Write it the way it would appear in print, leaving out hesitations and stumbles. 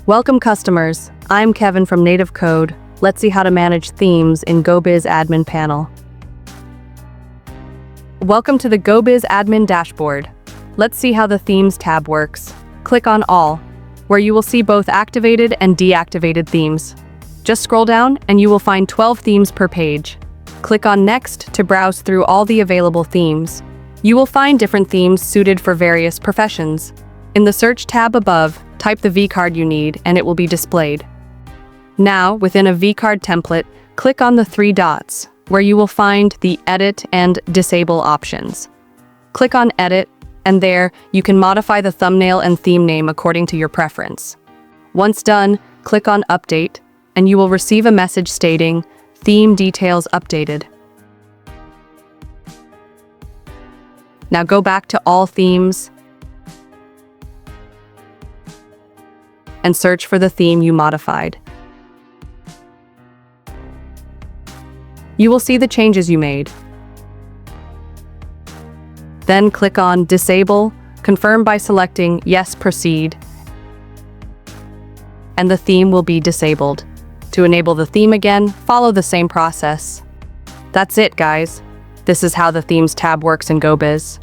Welcome customers, I'm Kevin from NativeCode. Let's see how to manage themes in GoBiz admin panel. Welcome to the GoBiz admin dashboard. Let's see how the themes tab works. Click on All, where you will see both activated and deactivated themes. Just scroll down and you will find 12 themes per page. Click on Next to browse through all the available themes. You will find different themes suited for various professions. In the Search tab above, type the vCard you need and it will be displayed. Now, within a vCard template, click on the 3 dots, where you will find the Edit and Disable options. Click on Edit, and there, you can modify the thumbnail and theme name according to your preference. Once done, click on Update, and you will receive a message stating, Theme details updated. Now go back to All Themes, and search for the theme you modified. You will see the changes you made. Then click on Disable, confirm by selecting Yes, Proceed, and the theme will be disabled. To enable the theme again, follow the same process. That's it, guys. This is how the Themes tab works in GoBiz.